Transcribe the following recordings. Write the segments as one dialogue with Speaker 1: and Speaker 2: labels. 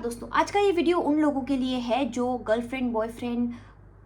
Speaker 1: दोस्तों, आज का ये वीडियो उन लोगों के लिए है जो गर्लफ्रेंड, बॉयफ्रेंड,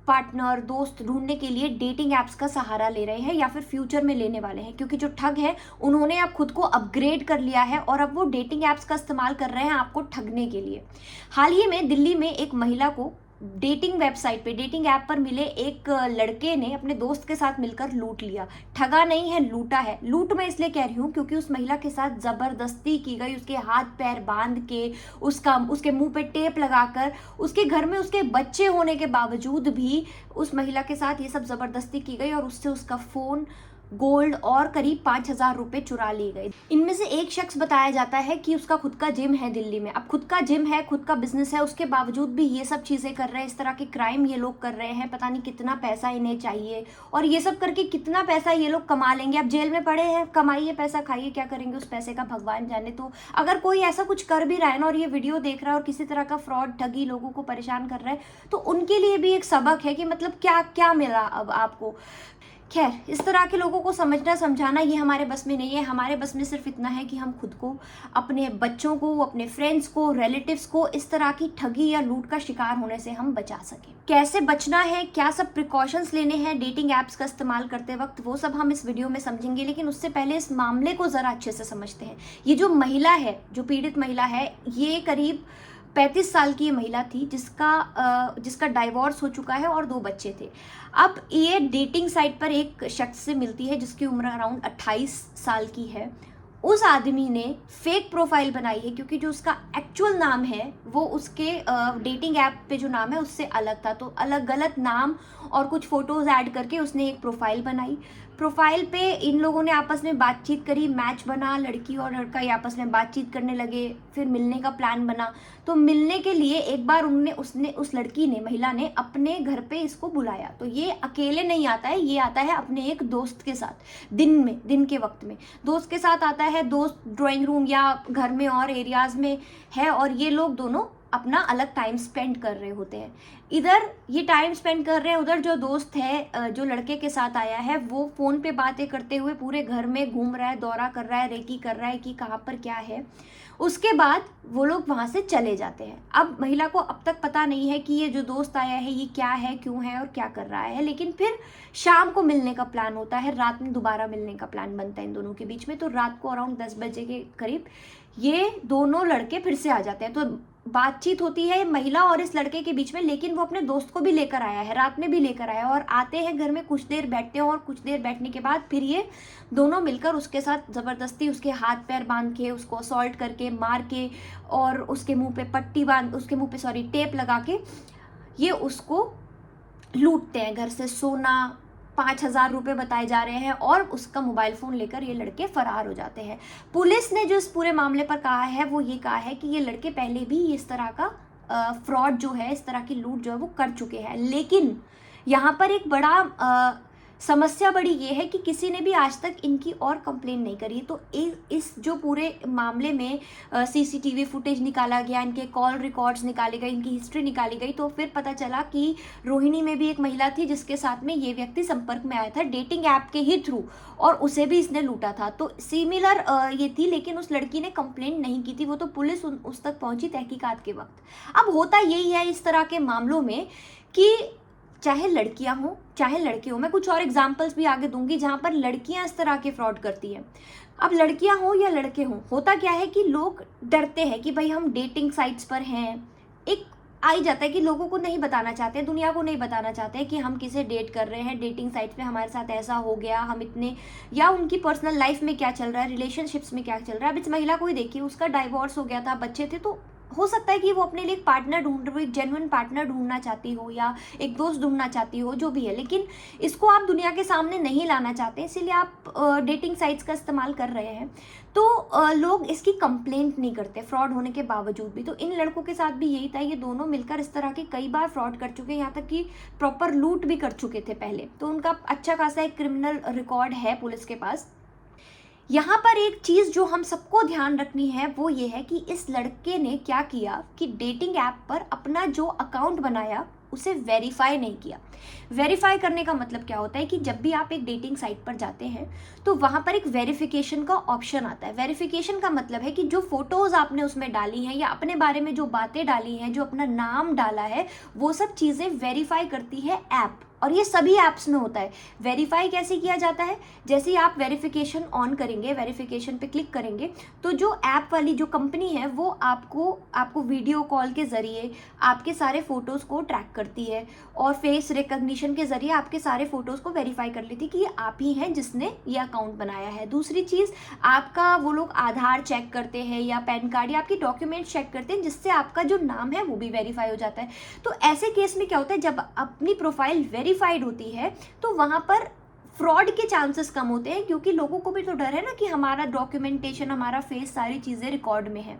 Speaker 1: पार्टनर, दोस्त ढूंढने के लिए डेटिंग ऐप्स का सहारा ले रहे हैं या फिर फ्यूचर में लेने वाले हैं। क्योंकि जो ठग है उन्होंने अब खुद को अपग्रेड कर लिया है और अब वो डेटिंग ऐप्स का इस्तेमाल कर रहे हैं आपको ठगने के लिए। हाल ही में दिल्ली में एक महिला को डेटिंग वेबसाइट पे, डेटिंग ऐप पर मिले एक लड़के ने अपने दोस्त के साथ मिलकर लूट लिया। ठगा नहीं है, लूटा है। लूट मैं इसलिए कह रही हूँ क्योंकि उस महिला के साथ जबरदस्ती की गई, उसके हाथ पैर बांध के, उसके मुंह पे टेप लगाकर, उसके घर में उसके बच्चे होने के बावजूद भी उस महिला के साथ ये सब जबरदस्ती की गई और उससे उसका फोन, गोल्ड और करीब 5,000 रुपए चुरा लिए गए। इनमें से एक शख्स बताया जाता है कि उसका खुद का जिम है दिल्ली में। अब खुद का जिम है, खुद का बिजनेस है, उसके बावजूद भी ये सब चीजें कर रहे हैं। इस तरह के क्राइम ये लोग कर रहे हैं। पता नहीं कितना पैसा इन्हें चाहिए और ये सब करके कितना पैसा ये लोग कमा लेंगे। अब जेल में पड़े हैं, कमाइए पैसा, खाइए, क्या करेंगे उस पैसे का भगवान जाने। तो अगर कोई ऐसा कुछ कर भी रहा है ना और ये वीडियो देख रहा है और किसी तरह का फ्रॉड, ठगी लोगों को परेशान कर रहा है, तो उनके लिए भी एक सबक है कि मतलब क्या क्या मिला अब आपको। खैर, इस तरह के लोगों को समझना समझाना ये हमारे बस में नहीं है। हमारे बस में सिर्फ इतना है कि हम खुद को, अपने बच्चों को, अपने फ्रेंड्स को, रिलेटिव्स को इस तरह की ठगी या लूट का शिकार होने से हम बचा सकें। कैसे बचना है, क्या सब प्रिकॉशंस लेने हैं डेटिंग ऐप्स का इस्तेमाल करते वक्त, वो सब हम इस वीडियो में समझेंगे। लेकिन उससे पहले इस मामले को ज़रा अच्छे से समझते हैं। ये जो महिला है, जो पीड़ित महिला है, ये करीब 35 साल की ये महिला थी जिसका डाइवोर्स हो चुका है और 2 बच्चे थे। अब ये डेटिंग साइट पर एक शख्स से मिलती है जिसकी उम्र अराउंड 28 साल की है। उस आदमी ने फेक प्रोफाइल बनाई है क्योंकि जो उसका एक्चुअल नाम है वो उसके डेटिंग ऐप पे जो नाम है उससे अलग था। तो अलग गलत नाम और कुछ फोटोज ऐड करके उसने एक प्रोफाइल बनाई। प्रोफाइल पे इन लोगों ने आपस में बातचीत करी, मैच बना, लड़की और लड़का ये आपस में बातचीत करने लगे, फिर मिलने का प्लान बना। तो मिलने के लिए एक बार उस लड़की ने, महिला ने अपने घर पे इसको बुलाया। तो ये अकेले नहीं आता है, ये आता है अपने एक दोस्त के साथ, दिन के वक्त में दोस्त के साथ आता है। दोस्त ड्राइंग रूम या घर में और एरियाज में है और ये लोग दोनों अपना अलग टाइम स्पेंड कर रहे होते हैं। इधर ये टाइम स्पेंड कर रहे हैं, उधर जो दोस्त है, जो लड़के के साथ आया है, वो फोन पे बातें करते हुए पूरे घर में घूम रहा है, दौरा कर रहा है, रेकी कर रहा है कि कहाँ पर क्या है। उसके बाद वो लोग वहाँ से चले जाते हैं। अब महिला को अब तक पता नहीं है कि ये जो दोस्त आया है ये क्या है, क्यों है और क्या कर रहा है। लेकिन फिर शाम को मिलने का प्लान होता है, रात में दोबारा मिलने का प्लान बनता है इन दोनों के बीच में। तो रात को अराउंड 10 बजे के करीब ये दोनों लड़के फिर से आ जाते हैं। तो बातचीत होती है महिला और इस लड़के के बीच में, लेकिन वो अपने दोस्त को भी लेकर आया है, रात में भी लेकर आया है और आते हैं घर में, कुछ देर बैठते हैं और कुछ देर बैठने के बाद फिर ये दोनों मिलकर उसके साथ जबरदस्ती उसके हाथ पैर बांध के, उसको असॉल्ट करके, मार के और उसके मुंह पे टेप लगा के ये उसको लूटते हैं। घर से सोना, 5,000 रुपये बताए जा रहे हैं और उसका मोबाइल फ़ोन लेकर ये लड़के फरार हो जाते हैं। पुलिस ने जो इस पूरे मामले पर कहा है वो ये कहा है कि ये लड़के पहले भी इस तरह का फ्रॉड जो है, इस तरह की लूट जो है वो कर चुके हैं। लेकिन यहाँ पर एक बड़ा समस्या बड़ी ये है कि किसी ने भी आज तक इनकी और कंप्लेन नहीं करी। तो इस जो पूरे मामले में सीसीटीवी फुटेज निकाला गया, इनके कॉल रिकॉर्ड्स निकाले गए, इनकी हिस्ट्री निकाली गई, तो फिर पता चला कि रोहिणी में भी एक महिला थी जिसके साथ में ये व्यक्ति संपर्क में आया था डेटिंग ऐप के ही थ्रू और उसे भी इसने लूटा था। तो सिमिलर ये थी, लेकिन उस लड़की ने कंप्लेंट नहीं की थी। वो तो पुलिस उस तक पहुंची तहकीकात के वक्त। अब होता यही है इस तरह के मामलों में कि चाहे लड़कियां हों चाहे लड़के हों, मैं कुछ और एग्जांपल्स भी आगे दूंगी जहां पर लड़कियां इस तरह के फ्रॉड करती हैं। अब लड़कियां हों या लड़के हों, होता क्या है कि लोग डरते हैं कि भाई हम डेटिंग साइट्स पर हैं। एक आ ही जाता है कि लोगों को नहीं बताना चाहते, दुनिया को नहीं बताना चाहते कि हम किसे डेट कर रहे हैं, डेटिंग साइट्स पे हमारे साथ ऐसा हो गया, हम इतने, या उनकी पर्सनल लाइफ में क्या चल रहा है, रिलेशनशिप्स में क्या चल रहा है। अब इस महिला को ही देखिए, उसका डाइवोर्स हो गया था, बच्चे थे, तो हो सकता है कि वो अपने लिए एक पार्टनर ढूंढ रही हो, एक जेन्युइन पार्टनर ढूंढना चाहती हो या एक दोस्त ढूंढना चाहती हो, जो भी है। लेकिन इसको आप दुनिया के सामने नहीं लाना चाहते, इसीलिए आप डेटिंग साइट्स का इस्तेमाल कर रहे हैं। तो लोग इसकी कंप्लेंट नहीं करते फ्रॉड होने के बावजूद भी। तो इन लड़कों के साथ भी यही था, ये दोनों मिलकर इस तरह के कई बार फ्रॉड कर चुके हैं, यहाँ तक कि प्रॉपर लूट भी कर चुके थे पहले। तो उनका अच्छा खासा एक क्रिमिनल रिकॉर्ड है पुलिस के पास। यहाँ पर एक चीज़ जो हम सबको ध्यान रखनी है वो ये है कि इस लड़के ने क्या किया कि डेटिंग ऐप पर अपना जो अकाउंट बनाया उसे वेरीफाई नहीं किया। वेरीफाई करने का मतलब क्या होता है कि जब भी आप एक डेटिंग साइट पर जाते हैं तो वहाँ पर एक वेरिफिकेशन का ऑप्शन आता है। वेरिफिकेशन का मतलब है कि जो फोटोज़ आपने उसमें डाली हैं या अपने बारे में जो बातें डाली हैं, जो अपना नाम डाला है, वो सब चीज़ें वेरीफाई करती है ऐप। और ये सभी ऐप्स में होता है। वेरीफाई कैसे किया जाता है? जैसे ही आप वेरिफिकेशन ऑन करेंगे, वेरिफिकेशन पे क्लिक करेंगे, तो जो ऐप वाली जो कंपनी है वो आपको वीडियो कॉल के ज़रिए आपके सारे फ़ोटोज़ को ट्रैक करती है और फेस रिकग्निशन के ज़रिए आपके सारे फ़ोटोज़ को वेरीफाई कर लेती है कि ये आप ही हैं जिसने ये अकाउंट बनाया है। दूसरी चीज़, आपका वो लोग आधार चेक करते हैं या पैन कार्ड या आपकी डॉक्यूमेंट्स चेक करते हैं, जिससे आपका जो नाम है वो भी वेरीफाई हो जाता है। तो ऐसे केस में क्या होता है, जब अपनी प्रोफाइल वेरीफाइड होती है तो वहाँ पर फ्रॉड के चांसेस कम होते हैं, क्योंकि लोगों को भी तो डर है ना कि हमारा डॉक्यूमेंटेशन, हमारा फेस, सारी चीज़ें रिकॉर्ड में है।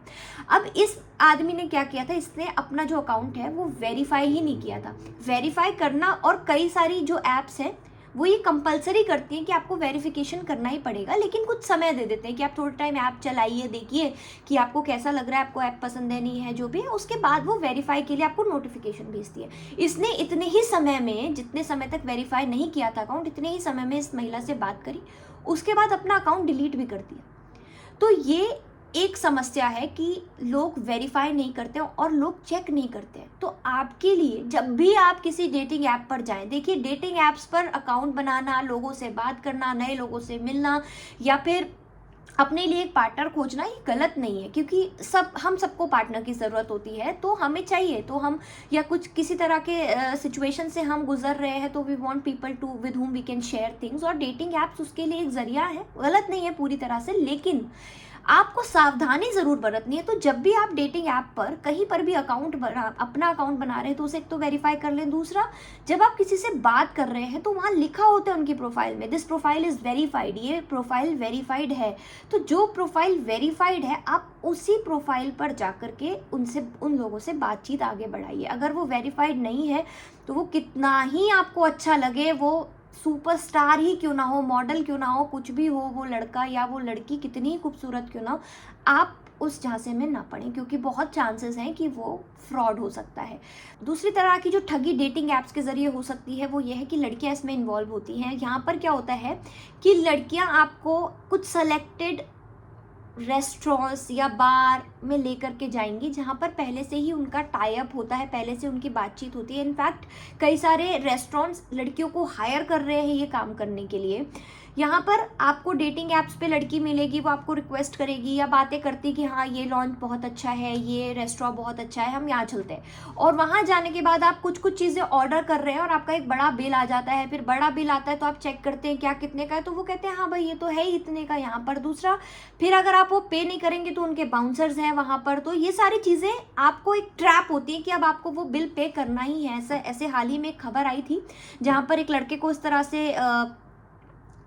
Speaker 1: अब इस आदमी ने क्या किया था, इसने अपना जो अकाउंट है वो वेरीफाई ही नहीं किया था। वेरीफाई करना, और कई सारी जो ऐप्स हैं वो ये कंपलसरी करती हैं कि आपको वेरिफिकेशन करना ही पड़ेगा, लेकिन कुछ समय दे देते हैं कि आप थोड़ा टाइम ऐप चलाइए, देखिए कि आपको कैसा लग रहा है, आपको ऐप पसंद है नहीं है, जो भी है, उसके बाद वो वेरीफाई के लिए आपको नोटिफिकेशन भेजती है। इसने इतने ही समय में, जितने समय तक वेरीफाई नहीं किया था अकाउंट, इतने ही समय में इस महिला से बात करी, उसके बाद अपना अकाउंट डिलीट भी कर दिया। तो ये एक समस्या है कि लोग वेरीफाई नहीं करते और लोग चेक नहीं करते हैं। तो आपके लिए जब भी आप किसी डेटिंग ऐप पर जाएं, देखिए डेटिंग ऐप्स पर अकाउंट बनाना, लोगों से बात करना, नए लोगों से मिलना या फिर अपने लिए एक पार्टनर खोजना ये गलत नहीं है, क्योंकि हम सबको पार्टनर की ज़रूरत होती है, तो हमें चाहिए, तो हम या कुछ किसी तरह के सिचुएशन से हम गुजर रहे हैं, तो we want people to with whom we can share things, और डेटिंग ऐप्स उसके लिए एक ज़रिया है, गलत नहीं है पूरी तरह से, लेकिन आपको सावधानी ज़रूर बरतनी है। तो जब भी आप डेटिंग ऐप पर कहीं पर भी अपना अकाउंट बना रहे हैं तो उसे एक तो वेरीफाई कर लें। दूसरा, जब आप किसी से बात कर रहे हैं तो वहाँ लिखा होता है उनकी प्रोफाइल में, दिस प्रोफाइल इज़ वेरीफाइड, ये प्रोफाइल वेरीफाइड है। तो जो प्रोफाइल वेरीफाइड है, आप उसी प्रोफाइल पर जा कर के उन लोगों से बातचीत आगे बढ़ाइए। अगर वो वेरीफाइड नहीं है तो वो कितना ही आपको अच्छा लगे, वो सुपरस्टार ही क्यों ना हो, मॉडल क्यों ना हो, कुछ भी हो, वो लड़का या वो लड़की कितनी ही खूबसूरत क्यों ना हो, आप उस झांसे में ना पड़ें, क्योंकि बहुत चांसेस हैं कि वो फ्रॉड हो सकता है। दूसरी तरह की जो ठगी डेटिंग ऐप्स के ज़रिए हो सकती है वो ये है कि लड़कियां इसमें इन्वॉल्व होती हैं। यहाँ पर क्या होता है कि लड़कियां आपको कुछ सेलेक्टेड रेस्टोरेंट्स या बार में लेकर के जाएंगी, जहाँ पर पहले से ही उनका टाई अप होता है, पहले से उनकी बातचीत होती है। इनफैक्ट कई सारे रेस्टोरेंट्स लड़कियों को हायर कर रहे हैं ये काम करने के लिए। यहाँ पर आपको डेटिंग ऐप्स पे लड़की मिलेगी, वो आपको रिक्वेस्ट करेगी या बातें करती कि हाँ ये लॉन्च बहुत अच्छा है, ये रेस्टोरेंट बहुत अच्छा है, हम यहाँ चलते हैं। और वहाँ जाने के बाद आप कुछ चीज़ें ऑर्डर कर रहे हैं और आपका एक बड़ा बिल आ जाता है। फिर बड़ा बिल आता है तो आप चेक करते हैं क्या कितने का है, तो वो कहते हैं हाँ भाई ये तो है ही इतने का यहाँ पर। दूसरा, फिर अगर आप वो पे नहीं करेंगे तो उनके बाउंसर्स हैं वहाँ पर। तो ये सारी चीज़ें आपको एक ट्रैप होती है कि अब आपको वो बिल पे करना ही है। ऐसे हाल ही में एक खबर आई थी जहाँ पर एक लड़के को इस तरह से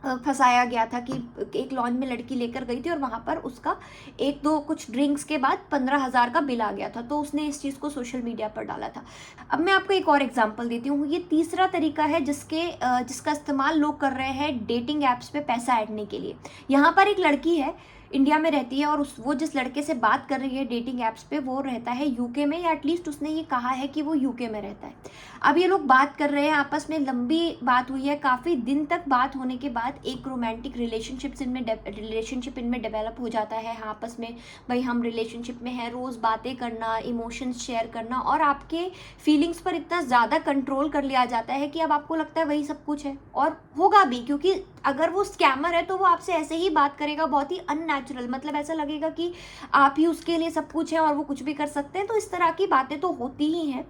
Speaker 1: फंसाया गया था कि एक लॉन्च में लड़की लेकर गई थी और वहाँ पर उसका एक दो कुछ ड्रिंक्स के बाद 15,000 का बिल आ गया था। तो उसने इस चीज़ को सोशल मीडिया पर डाला था। अब मैं आपको एक और एग्जांपल देती हूँ। ये तीसरा तरीका है जिसका इस्तेमाल लोग कर रहे हैं डेटिंग ऐप्स पे पैसा ऐडने के लिए। यहाँ पर एक लड़की है, इंडिया में रहती है, और वो जिस लड़के से बात कर रही है डेटिंग ऐप्स पे वो रहता है यूके में, या एटलीस्ट उसने ये कहा है कि वो यूके में रहता है। अब ये लोग बात कर रहे हैं, आपस में लंबी बात हुई है, काफ़ी दिन तक बात होने के बाद एक रोमांटिक रिलेशनशिप इनमें डेवलप हो जाता है। आपस में भाई हम रिलेशनशिप में हैं, रोज़ बातें करना, इमोशंस शेयर करना, और आपके फीलिंग्स पर इतना ज़्यादा कंट्रोल कर लिया जाता है कि अब आपको लगता है वही सब कुछ है, और होगा भी, क्योंकि अगर वो स्कैमर है तो वो आपसे ऐसे ही बात करेगा, बहुत ही अननेचुरल, मतलब ऐसा लगेगा कि आप ही उसके लिए सब कुछ है और वो कुछ भी कर सकते हैं। तो इस तरह की बातें तो होती ही हैं।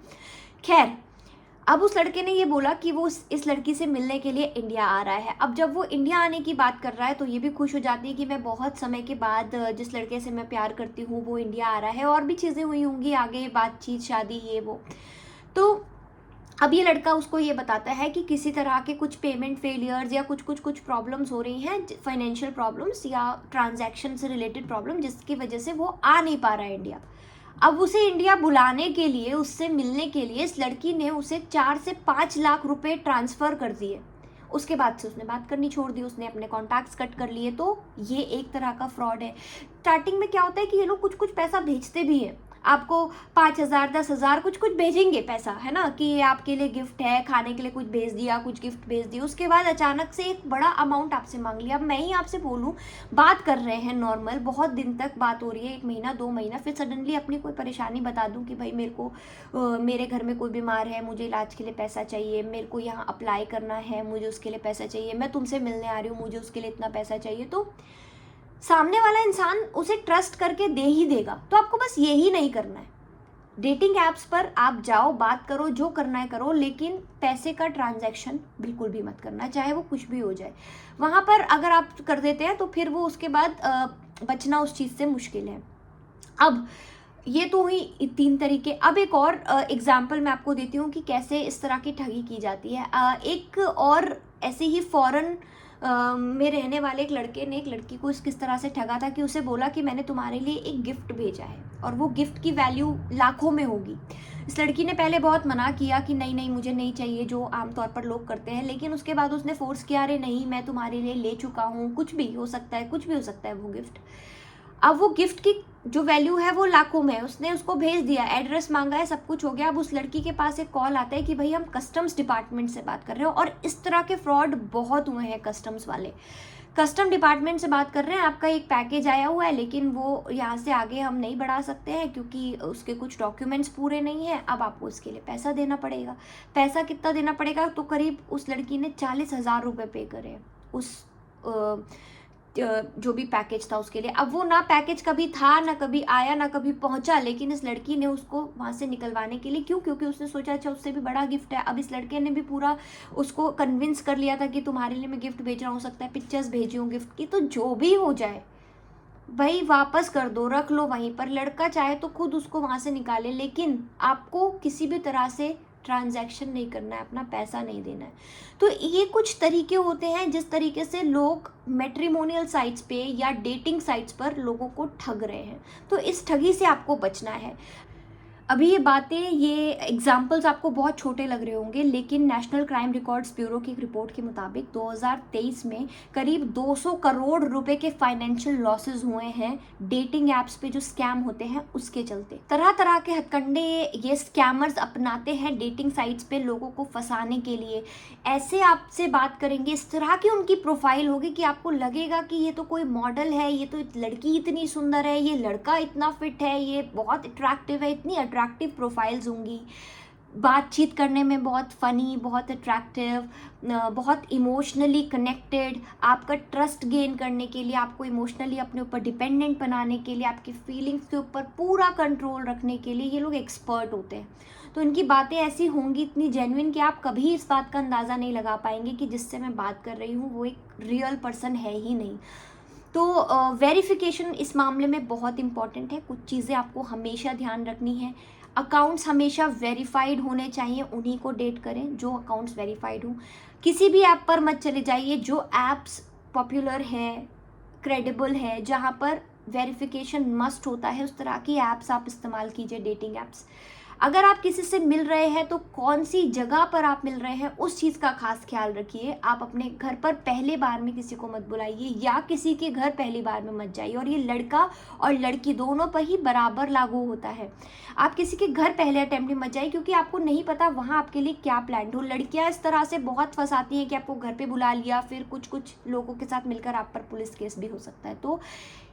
Speaker 1: खैर, अब उस लड़के ने ये बोला कि वो इस लड़की से मिलने के लिए इंडिया आ रहा है। अब जब वो इंडिया आने की बात कर रहा है तो ये भी खुश हो जाती है कि मैं बहुत समय के बाद जिस लड़के से मैं प्यार करती हूँ वो इंडिया आ रहा है, और भी चीज़ें हुई होंगी आगे, बातचीत, शादी, ये वो। तो अब ये लड़का उसको ये बताता है कि किसी तरह के कुछ पेमेंट फेलियर्स या कुछ प्रॉब्लम्स हो रही हैं, फाइनेंशियल प्रॉब्लम्स या ट्रांजैक्शन से रिलेटेड प्रॉब्लम, जिसकी वजह से वो आ नहीं पा रहा है इंडिया। अब उसे इंडिया बुलाने के लिए, उससे मिलने के लिए इस लड़की ने उसे 4 से 5 लाख रुपए ट्रांसफ़र कर दिए। उसके बाद से उसने बात करनी छोड़ दी, उसने अपने कॉन्टैक्ट्स कट कर लिए। तो ये एक तरह का फ्रॉड है। स्टार्टिंग में क्या होता है कि ये लोग कुछ पैसा भेजते भी हैं, आपको 5,000 10,000 कुछ कुछ भेजेंगे पैसा, है ना, कि ये आपके लिए गिफ्ट है, खाने के लिए कुछ भेज दिया, कुछ गिफ्ट भेज दिया। उसके बाद अचानक से एक बड़ा अमाउंट आपसे मांग लिया। अब मैं ही आपसे बोलूँ, बात कर रहे हैं नॉर्मल, बहुत दिन तक बात हो रही है, 1 महीना 2 महीना, फिर सडनली अपनी कोई परेशानी बता दूँ कि भाई मेरे को मेरे घर में कोई बीमार है, मुझे इलाज के लिए पैसा चाहिए, मेरे को यहाँ अप्लाई करना है, मुझे उसके लिए पैसा चाहिए, मैं तुमसे मिलने आ रही हूँ, मुझे उसके लिए इतना पैसा चाहिए, तो सामने वाला इंसान उसे ट्रस्ट करके दे ही देगा। तो आपको बस यही नहीं करना है। डेटिंग ऐप्स पर आप जाओ, बात करो, जो करना है करो, लेकिन पैसे का ट्रांजैक्शन बिल्कुल भी मत करना, चाहे वो कुछ भी हो जाए। वहाँ पर अगर आप कर देते हैं तो फिर वो उसके बाद बचना उस चीज़ से मुश्किल है। अब ये तो हुई 3 तरीके। अब एक और एग्जाम्पल मैं आपको देती हूँ कि कैसे इस तरह की ठगी की जाती है। एक और ऐसे ही फॉरेन में रहने वाले एक लड़के ने एक लड़की को किस तरह से ठगा था कि उसे बोला कि मैंने तुम्हारे लिए एक गिफ्ट भेजा है और वो गिफ्ट की वैल्यू लाखों में होगी। इस लड़की ने पहले बहुत मना किया कि नहीं नहीं मुझे नहीं चाहिए, जो आमतौर पर लोग करते हैं, लेकिन उसके बाद उसने फोर्स किया, अरे नहीं मैं तुम्हारे लिए ले चुका हूँ, कुछ भी हो सकता है, कुछ भी हो सकता है वो गिफ्ट। अब वो गिफ्ट की जो वैल्यू है वो लाखों में है। उसने उसको भेज दिया, एड्रेस मांगा है, सब कुछ हो गया। अब उस लड़की के पास एक कॉल आता है कि भाई हम कस्टम्स डिपार्टमेंट से बात कर रहे हो, और इस तरह के फ्रॉड बहुत हुए हैं कस्टम्स वाले। कस्टम डिपार्टमेंट से बात कर रहे हैं, आपका एक पैकेज आया हुआ है लेकिन वो यहाँ से आगे हम नहीं बढ़ा सकते हैं क्योंकि उसके कुछ डॉक्यूमेंट्स पूरे नहीं हैं। अब आपको उसके लिए पैसा देना पड़ेगा। पैसा कितना देना पड़ेगा? तो करीब उस लड़की ने 40,000 रुपये पे करे उस जो भी पैकेज था उसके लिए। अब वो ना पैकेज कभी था, ना कभी आया, ना कभी पहुंचा, लेकिन इस लड़की ने उसको वहाँ से निकलवाने के लिए, क्योंकि उसने सोचा अच्छा उससे भी बड़ा गिफ्ट है। अब इस लड़के ने भी पूरा उसको कन्विंस कर लिया था कि तुम्हारे लिए मैं गिफ्ट भेज रहा हूँ, सकता है पिक्चर्स भेजी हूँ गिफ्ट की, तो जो भी हो जाए भाई वापस कर दो, रख लो वहीं पर। लड़का चाहे तो खुद उसको वहाँ से निकाले, लेकिन आपको किसी भी तरह से ट्रांजैक्शन नहीं करना है, अपना पैसा नहीं देना है। तो ये कुछ तरीके होते हैं जिस तरीके से लोग मैट्रिमोनियल साइट्स पे या डेटिंग साइट्स पर लोगों को ठग रहे हैं। तो इस ठगी से आपको बचना है। अभी ये बातें, ये एग्जाम्पल्स आपको बहुत छोटे लग रहे होंगे, लेकिन नेशनल क्राइम रिकॉर्ड्स ब्यूरो की एक रिपोर्ट के मुताबिक 2023 में करीब 200 करोड़ रुपए के फाइनेंशियल लॉसेस हुए हैं डेटिंग ऐप्स पे जो स्कैम होते हैं उसके चलते। तरह तरह के हथकंडे ये स्कैमर्स अपनाते हैं डेटिंग साइट्स पे लोगों को फंसाने के लिए। ऐसे आपसे बात करेंगे, इस तरह की उनकी प्रोफाइल होगी कि आपको लगेगा कि ये तो कोई मॉडल है, ये तो लड़की इतनी सुंदर है, ये लड़का इतना फिट है, ये बहुत अट्रैक्टिव है, इतनी अट्रैक्टिव प्रोफाइल्स होंगी, बातचीत करने में बहुत फ़नी, बहुत अट्रैक्टिव, बहुत इमोशनली कनेक्टेड, आपका ट्रस्ट गेन करने के लिए, आपको इमोशनली अपने ऊपर डिपेंडेंट बनाने के लिए, आपकी फीलिंग्स के ऊपर पूरा कंट्रोल रखने के लिए ये लोग एक्सपर्ट होते हैं। तो इनकी बातें ऐसी होंगी इतनी जेन्युइन कि आप कभी इस बात का अंदाज़ा नहीं लगा पाएंगे कि जिससे मैं बात कर रही हूँ वो एक रियल पर्सन है ही नहीं। तो वेरिफिकेशन इस मामले में बहुत इंपॉर्टेंट है। कुछ चीज़ें आपको हमेशा ध्यान रखनी है। अकाउंट्स हमेशा वेरीफाइड होने चाहिए, उन्हीं को डेट करें जो अकाउंट्स वेरीफाइड हों। किसी भी ऐप पर मत चले जाइए जो ऐप्स पॉपुलर है, क्रेडिबल है, जहाँ पर वेरिफिकेशन मस्ट होता है, उस तरह की ऐप्स आप इस्तेमाल कीजिए, डेटिंग ऐप्स। अगर आप किसी से मिल रहे हैं तो कौन सी जगह पर आप मिल रहे हैं उस चीज़ का खास ख्याल रखिए। आप अपने घर पर पहले बार में किसी को मत बुलाइए या किसी के घर पहली बार में मत जाइए, और ये लड़का और लड़की दोनों पर ही बराबर लागू होता है। आप किसी के घर पहले अटेम्प्ट में मत जाइए क्योंकि आपको नहीं पता वहाँ आपके लिए क्या प्लान हो। लड़कियाँ इस तरह से बहुत फंसाती हैं कि आपको घर पे बुला लिया, फिर कुछ कुछ लोगों के साथ मिलकर आप पर पुलिस केस भी हो सकता है। तो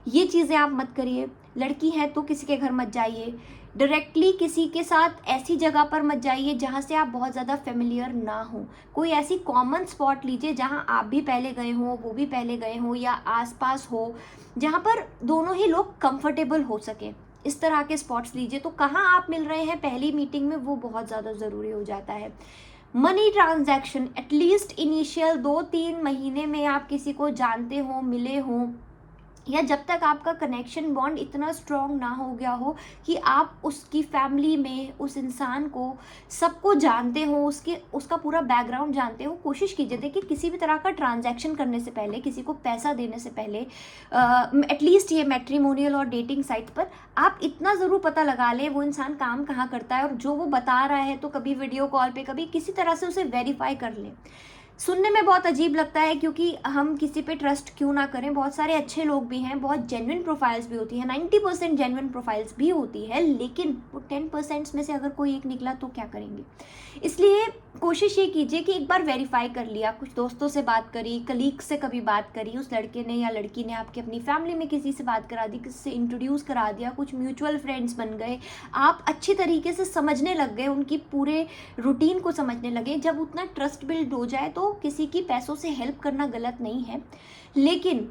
Speaker 1: ये चीज़ें आप मत करिए। लड़की है तो किसी के घर मत जाइए, डायरेक्टली किसी के साथ ऐसी जगह पर मत जाइए जहाँ से आप बहुत ज़्यादा फेमिलियर ना हो। कोई ऐसी कॉमन स्पॉट लीजिए जहाँ आप भी पहले गए हो, वो भी पहले गए हो, या आसपास हो जहाँ पर दोनों ही लोग कंफर्टेबल हो सके। इस तरह के स्पॉट्स लीजिए। तो कहाँ आप मिल रहे हैं पहली मीटिंग में, वो बहुत ज़्यादा ज़रूरी हो जाता है। मनी ट्रांजैक्शन एटलीस्ट इनिशियल 2-3 महीने में आप किसी को जानते हो, मिले हो, या जब तक आपका कनेक्शन बॉन्ड इतना स्ट्रॉन्ग ना हो गया हो कि आप उसकी फैमिली में उस इंसान को सबको जानते हो, उसका पूरा बैकग्राउंड जानते हो, कोशिश कीजिए। देखिए किसी भी तरह का ट्रांजैक्शन करने से पहले, किसी को पैसा देने से पहले, एटलीस्ट ये मैट्रिमोनियल और डेटिंग साइट पर आप इतना ज़रूर पता लगा लें वो इंसान काम कहाँ करता है, और जो वो बता रहा है तो कभी वीडियो कॉल पे, कभी किसी तरह से उसे वेरीफाई कर लें। सुनने में बहुत अजीब लगता है, क्योंकि हम किसी पे ट्रस्ट क्यों ना करें, बहुत सारे अच्छे लोग भी हैं, बहुत जेन्युइन प्रोफाइल्स भी होती हैं, 90% जेन्युइन प्रोफाइल्स भी होती है, लेकिन वो 10% में से अगर कोई एक निकला तो क्या करेंगे। इसलिए कोशिश ये कीजिए कि एक बार वेरीफाई कर लिया, कुछ दोस्तों से बात करी, कलीग से कभी बात करी, उस लड़के ने या लड़की ने आपकी अपनी फैमिली में किसी से बात करा दी, किसी से इंट्रोड्यूस करा दिया, कुछ म्यूचुअल फ्रेंड्स बन गए, आप अच्छी तरीके से समझने लग गए, उनकी पूरे रूटीन को समझने लगे। जब उतना ट्रस्ट बिल्ड हो जाए तो किसी की पैसों से हेल्प करना गलत नहीं है, लेकिन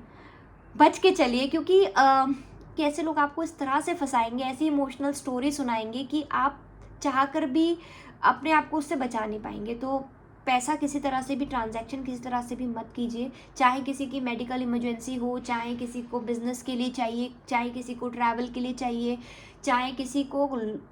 Speaker 1: बच के चलिए, क्योंकि कैसे लोग आपको इस तरह से फंसाएंगे, ऐसी इमोशनल स्टोरी सुनाएंगे कि आप चाह कर भी अपने आप को उससे बचा नहीं पाएंगे। तो पैसा किसी तरह से भी, ट्रांजैक्शन किसी तरह से भी मत कीजिए, चाहे किसी की मेडिकल इमरजेंसी हो, चाहे किसी को बिजनेस के लिए चाहिए, चाहे किसी को ट्रैवल के लिए चाहिए, चाहे किसी को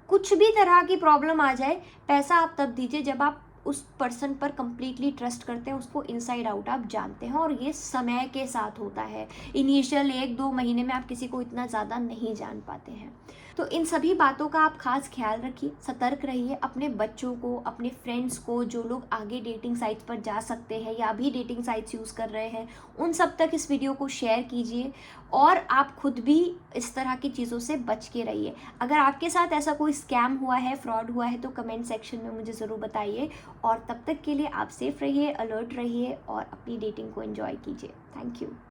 Speaker 1: कुछ भी तरह की प्रॉब्लम आ जाए, पैसा आप तब दीजिए जब आप उस पर्सन पर कंप्लीटली ट्रस्ट करते हैं, उसको इनसाइड आउट आप जानते हैं, और ये समय के साथ होता है। इनिशियल 1-2 महीने में आप किसी को इतना ज़्यादा नहीं जान पाते हैं। तो इन सभी बातों का आप खास ख्याल रखिए, सतर्क रहिए, अपने बच्चों को, अपने फ्रेंड्स को, जो लोग आगे डेटिंग साइट्स पर जा सकते हैं या अभी डेटिंग साइट्स यूज़ कर रहे हैं, उन सब तक इस वीडियो को शेयर कीजिए, और आप खुद भी इस तरह की चीज़ों से बच के रहिए। अगर आपके साथ ऐसा कोई स्कैम हुआ है, फ्रॉड हुआ है, तो कमेंट सेक्शन में मुझे ज़रूर बताइए, और तब तक के लिए आप सेफ रहिए, अलर्ट रहिए और अपनी डेटिंग को एंजॉय कीजिए। Thank you.